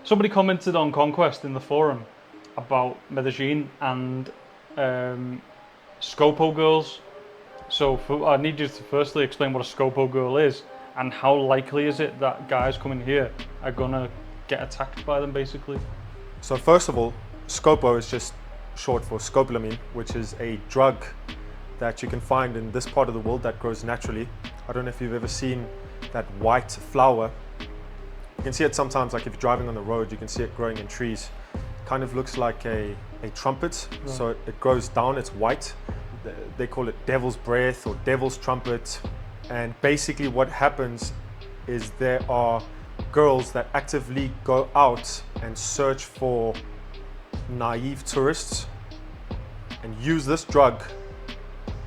Somebody commented on Conquest in the forum about Medellin and Scopo girls. So I need you to firstly explain what a Scopo girl is and how likely is it that guys coming here are gonna get attacked by them, basically. So first of all, Scopo is just short for scopolamine, which is a drug that you can find in this part of the world that grows naturally. I don't know if you've ever seen that white flower. You can see it sometimes, like if you're driving on the road, you can see it growing in trees. Kind of looks like a trumpet, right. So it grows down, it's white. They call it devil's breath or devil's trumpet. And basically what happens is there are girls that actively go out and search for naive tourists and use this drug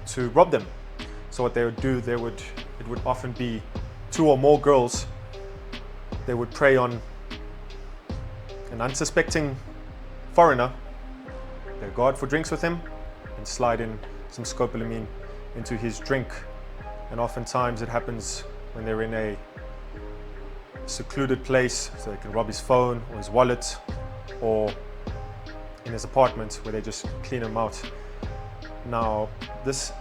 to rob them. So what they would do, it would often be 2 or more girls. They would prey on an unsuspecting foreigner. They'd go out for drinks with him and slide in some scopolamine into his drink. And oftentimes it happens when they're in a secluded place, so they can rob his phone or his wallet, or in his apartment where they just clean him out. Now, this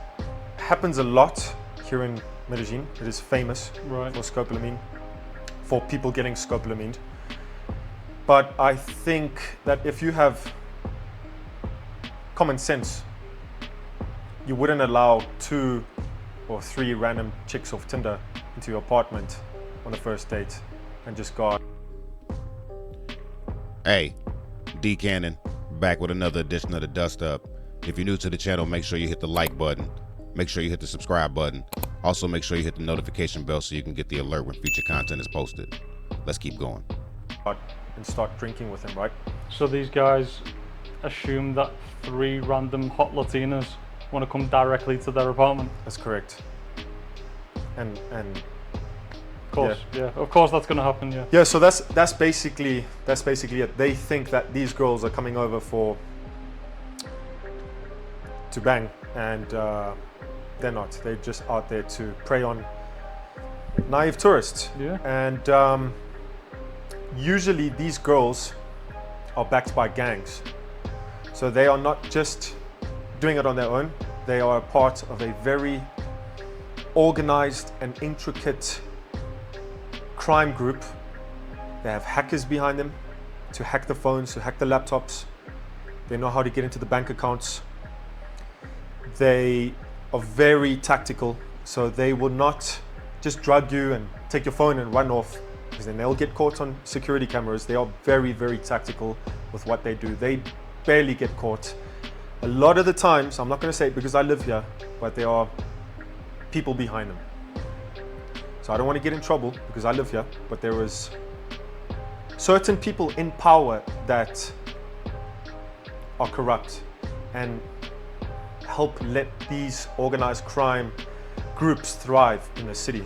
happens a lot here in Medellin. It is famous for scopolamine, for people getting scopolamine. But I think that if you have common sense, you wouldn't allow 2 or 3 random chicks off Tinder into your apartment on the first date and just go out. Hey, D Cannon, back with another edition of the Dust Up. If you're new to the channel, make sure you hit the like button. Make sure you hit the subscribe button. Also, make sure you hit the notification bell so you can get the alert when future content is posted. Let's keep going. And start drinking with him, right? So these guys assume that 3 random hot Latinas want to come directly to their apartment. That's correct. And of course, yeah, of course that's going to happen, yeah. Yeah, so that's basically it. They think that these girls are coming over to bang, and they're not. They're just out there to prey on naive tourists. Yeah. And usually these girls are backed by gangs, so they are not just doing it on their own. They are a part of a very organized and intricate crime group. They have hackers behind them to hack the phones, to hack the laptops. They know how to get into the bank accounts. They are very tactical, so they will not just drug you and take your phone and run off, because then they'll get caught on security cameras. They are very, very tactical with what they do. They barely get caught. A lot of the times, I'm not going to say it because I live here, but there are people behind them. So I don't want to get in trouble because I live here, but there is certain people in power that are corrupt and help let these organized crime groups thrive in the city.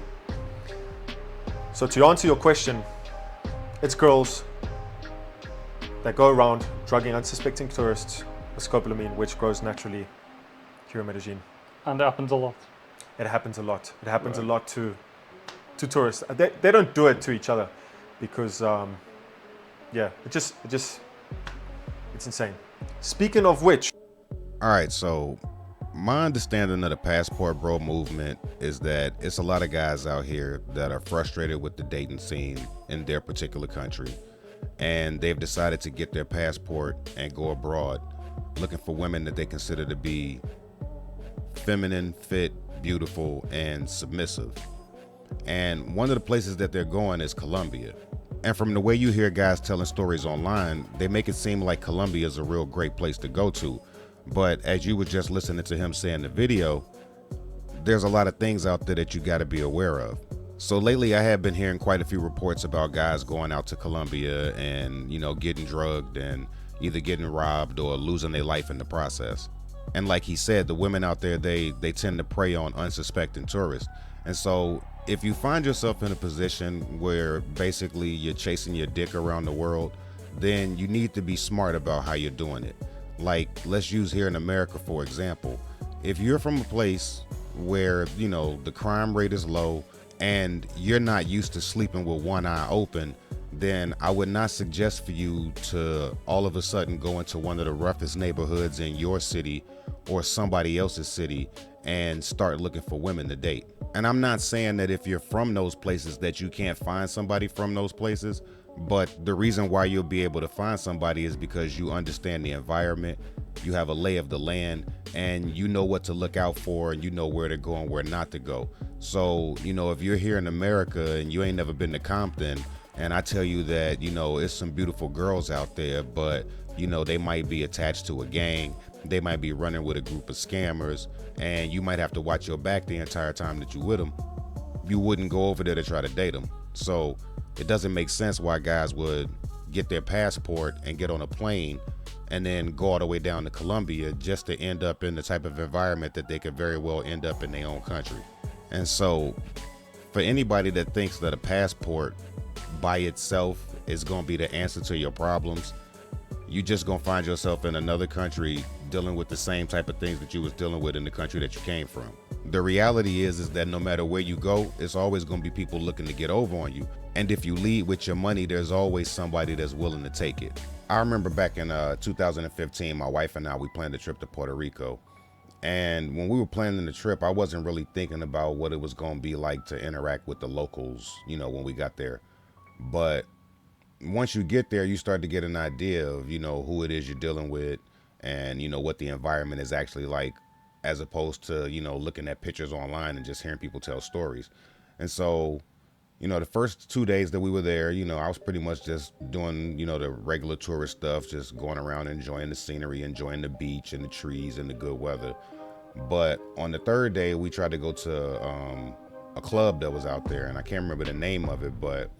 So to answer your question, it's girls that go around drugging unsuspecting tourists with scopolamine, which grows naturally here in Medellin. And it happens a lot. It happens a lot. It happens a lot to tourists. They don't do it to each other because, yeah, it's insane. Speaking of which. All right, so my understanding of the passport bro movement is that it's a lot of guys out here that are frustrated with the dating scene in their particular country, and they've decided to get their passport and go abroad looking for women that they consider to be feminine, fit, beautiful, and submissive. And one of the places that they're going is Colombia. And from the way you hear guys telling stories online, they make it seem like Colombia is a real great place to go to. But as you were just listening to him say in the video, there's a lot of things out there that you got to be aware of. So lately I have been hearing quite a few reports about guys going out to Colombia and, you know, getting drugged and either getting robbed or losing their life in the process. And like he said, the women out there, they tend to prey on unsuspecting tourists. And so if you find yourself in a position where basically you're chasing your dick around the world, then you need to be smart about how you're doing it. Like, let's use here in America, for example. If you're from a place where, you know, the crime rate is low and you're not used to sleeping with one eye open, then I would not suggest for you to all of a sudden go into one of the roughest neighborhoods in your city or somebody else's city and start looking for women to date. And I'm not saying that if you're from those places that you can't find somebody from those places, but the reason why you'll be able to find somebody is because you understand the environment, you have a lay of the land, and you know what to look out for, and you know where to go and where not to go. So, if you're here in America and you ain't never been to Compton, and I tell you that, it's some beautiful girls out there, but, they might be attached to a gang, they might be running with a group of scammers, and you might have to watch your back the entire time that you're with them. You wouldn't go over there to try to date them. So it doesn't make sense why guys would get their passport and get on a plane and then go all the way down to Colombia just to end up in the type of environment that they could very well end up in their own country. And so for anybody that thinks that a passport by itself is going to be the answer to your problems, you just going to find yourself in another country dealing with the same type of things that you was dealing with in the country that you came from. The reality is that no matter where you go, it's always going to be people looking to get over on you. And if you lead with your money, there's always somebody that's willing to take it. I remember back in 2015, my wife and I, we planned a trip to Puerto Rico. And when we were planning the trip, I wasn't really thinking about what it was going to be like to interact with the locals, when we got there. But once you get there, you start to get an idea of, who it is you're dealing with and, what the environment is actually like, as opposed to, looking at pictures online and just hearing people tell stories. And so, the first 2 days that we were there, I was pretty much just doing, the regular tourist stuff, just going around, enjoying the scenery, enjoying the beach and the trees and the good weather. But on the third day, we tried to go to a club that was out there, and I can't remember the name of it, but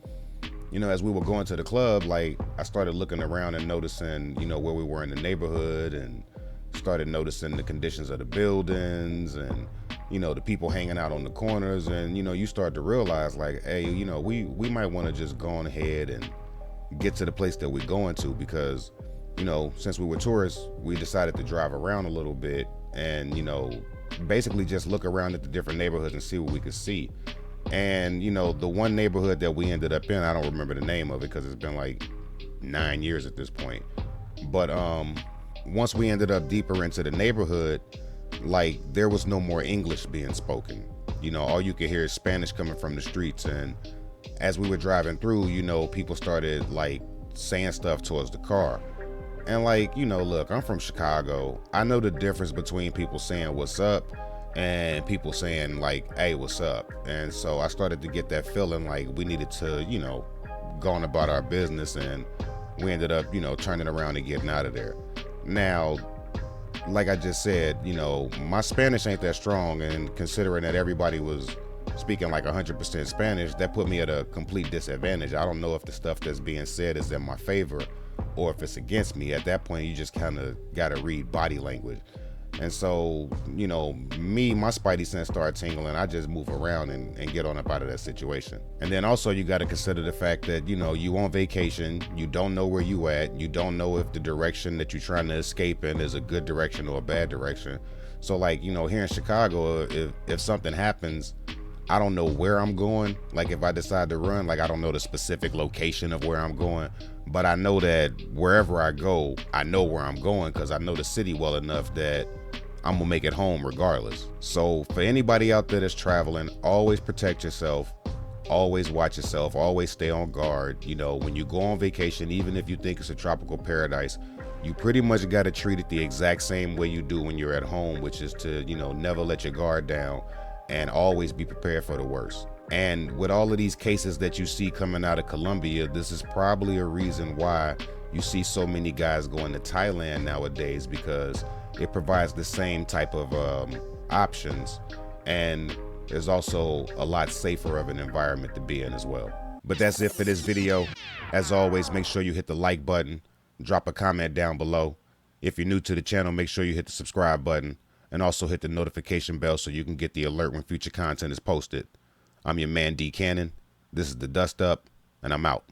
as we were going to the club, like, I started looking around and noticing, where we were in the neighborhood, and started noticing the conditions of the buildings and, the people hanging out on the corners. And, you start to realize, like, hey, we might want to just go on ahead and get to the place that we're going to, because, since we were tourists, we decided to drive around a little bit and, basically just look around at the different neighborhoods and see what we could see. And, the one neighborhood that we ended up in, I don't remember the name of it because it's been like 9 years at this point. But once we ended up deeper into the neighborhood, like, there was no more English being spoken. All you could hear is Spanish coming from the streets. And as we were driving through, people started like saying stuff towards the car. And like, look, I'm from Chicago. I know the difference between people saying what's up and people saying like, hey, what's up? And so I started to get that feeling like we needed to, go on about our business, and we ended up, turning around and getting out of there. Now, like I just said, my Spanish ain't that strong, and considering that everybody was speaking like 100% Spanish, that put me at a complete disadvantage. I don't know if the stuff that's being said is in my favor or if it's against me. At that point, you just kind of got to read body language. And so, my spidey sense started tingling. I just move around and get on up out of that situation. And then also you got to consider the fact that, you on vacation, you don't know where you at, you don't know if the direction that you're trying to escape in is a good direction or a bad direction. So like, here in Chicago, if something happens, I don't know where I'm going. Like if I decide to run, like I don't know the specific location of where I'm going, but I know that wherever I go, I know where I'm going because I know the city well enough that I'm gonna make it home regardless. So for anybody out there that's traveling, always protect yourself, always watch yourself, always stay on guard. When you go on vacation, even if you think it's a tropical paradise, you pretty much got to treat it the exact same way you do when you're at home, which is to, never let your guard down and always be prepared for the worst. And with all of these cases that you see coming out of Colombia, this is probably a reason why you see so many guys going to Thailand nowadays, because it provides the same type of options, and there's also a lot safer of an environment to be in as well. But that's it for this video. As always, make sure you hit the like button, drop a comment down below. If you're new to the channel, make sure you hit the subscribe button, and also hit the notification bell so you can get the alert when future content is posted. I'm your man D Cannon. This is the Dust Up, and I'm out.